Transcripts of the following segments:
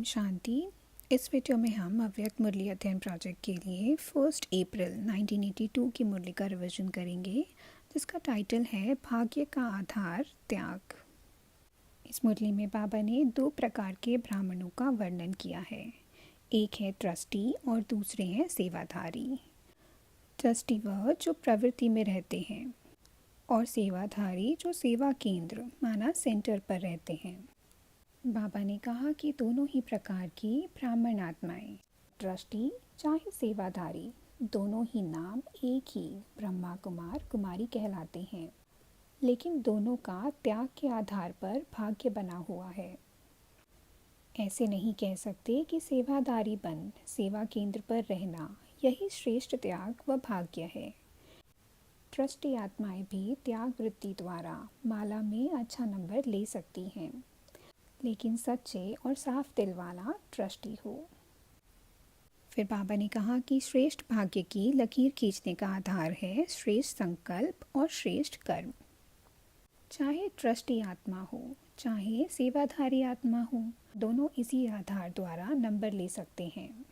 ओम शांति। इस वीडियो में हम अव्यक्त मुरली अध्ययन प्रोजेक्ट के लिए 1 अप्रैल 1982 की मुरली का रिवीजन करेंगे, जिसका टाइटल है भाग्य का आधार त्याग। इस मुरली में बाबा ने 2 प्रकार के ब्राह्मणों का वर्णन किया है। एक है ट्रस्टी और दूसरे हैं सेवाधारी। ट्रस्टी वह जो प्रवृत्ति में रहते हैं और सेवाधारी जो सेवा केंद्र माना सेंटर पर रहते हैं। बाबा ने कहा कि दोनों ही प्रकार की ब्राह्मण आत्माएं, ट्रस्टी चाहे सेवाधारी, दोनों ही नाम एक ही ब्रह्मा कुमार कुमारी कहलाते हैं, लेकिन दोनों का त्याग के आधार पर भाग्य बना हुआ है। ऐसे नहीं कह सकते कि सेवाधारी बन सेवा केंद्र पर रहना यही श्रेष्ठ त्याग व भाग्य है। ट्रस्टी आत्माएं भी त्याग वृत्ति द्वारा माला में अच्छा नंबर ले सकती हैं, लेकिन सच्चे और साफ दिल वाला ट्रस्टी हो। फिर बाबा ने कहा कि श्रेष्ठ भाग्य की लकीर खींचने का आधार है श्रेष्ठ संकल्प और श्रेष्ठ कर्म। चाहे ट्रस्टी आत्मा हो चाहे सेवाधारी आत्मा हो, दोनों इसी आधार द्वारा नंबर ले सकते हैं।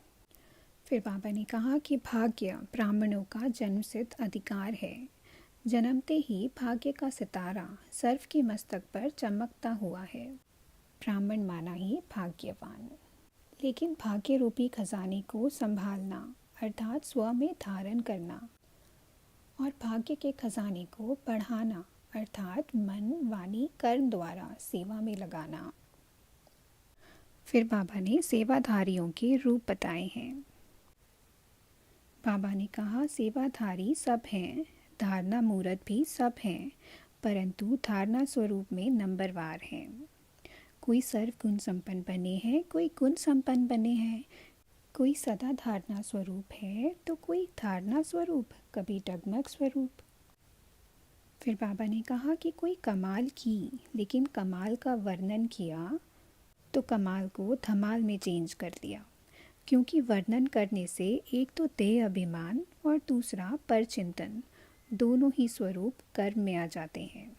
फिर बाबा ने कहा कि भाग्य ब्राह्मणों का जन्मसिद्ध अधिकार है। जन्मते ही भाग्य का सितारा सर्व के मस्तक पर चमकता हुआ है। ब्राह्मण माना ही भाग्यवान, लेकिन भाग्य रूपी खजाने को संभालना अर्थात स्व में धारण करना और भाग्य के खजाने को बढ़ाना अर्थात मन वाणी कर्म द्वारा सेवा में लगाना। फिर बाबा ने सेवाधारियों के रूप बताए हैं। बाबा ने कहा सेवाधारी सब हैं, धारणा मूर्त भी सब हैं, परंतु धारणा स्वरूप में नंबरवार हैं। कोई सर्व गुण संपन्न बने हैं, कोई गुण संपन्न बने हैं, कोई सदा धारणा स्वरूप है तो कोई धारणा स्वरूप, कभी डगमग स्वरूप। फिर बाबा ने कहा कि कोई कमाल की लेकिन कमाल का वर्णन किया तो कमाल को धमाल में चेंज कर दिया, क्योंकि वर्णन करने से एक तो देह अभिमान और दूसरा परचिंतन दोनों ही स्वरूप कर्म में आ जाते हैं।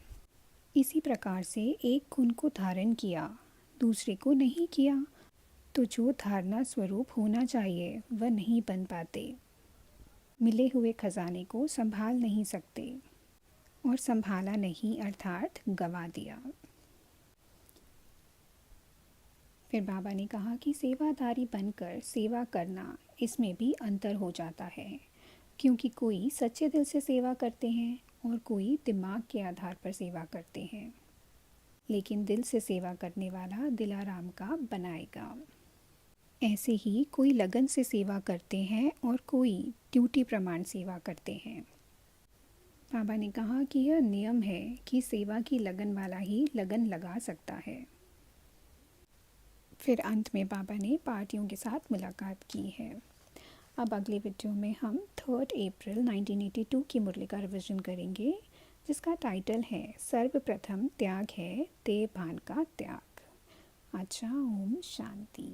इसी प्रकार से एक गुण को धारण किया दूसरे को नहीं किया तो जो धारणा स्वरूप होना चाहिए वह नहीं बन पाते। मिले हुए खजाने को संभाल नहीं सकते और संभाला नहीं अर्थात गवा दिया। फिर बाबा ने कहा कि सेवाधारी बनकर सेवा करना, इसमें भी अंतर हो जाता है, क्योंकि कोई सच्चे दिल से सेवा करते हैं और कोई दिमाग के आधार पर सेवा करते हैं, लेकिन दिल से सेवा करने वाला दिलाराम का बनाएगा। ऐसे ही कोई लगन से सेवा करते हैं और कोई ड्यूटी प्रमाण सेवा करते हैं। बाबा ने कहा कि यह नियम है कि सेवा की लगन वाला ही लगन लगा सकता है। फिर अंत में बाबा ने पार्टियों के साथ मुलाकात की है। अब अगले वीडियो में हम 3 अप्रैल 1982 की मुरली का रिवीजन करेंगे, जिसका टाइटल है सर्वप्रथम त्याग है देह भान का त्याग। अच्छा, ओम शांति।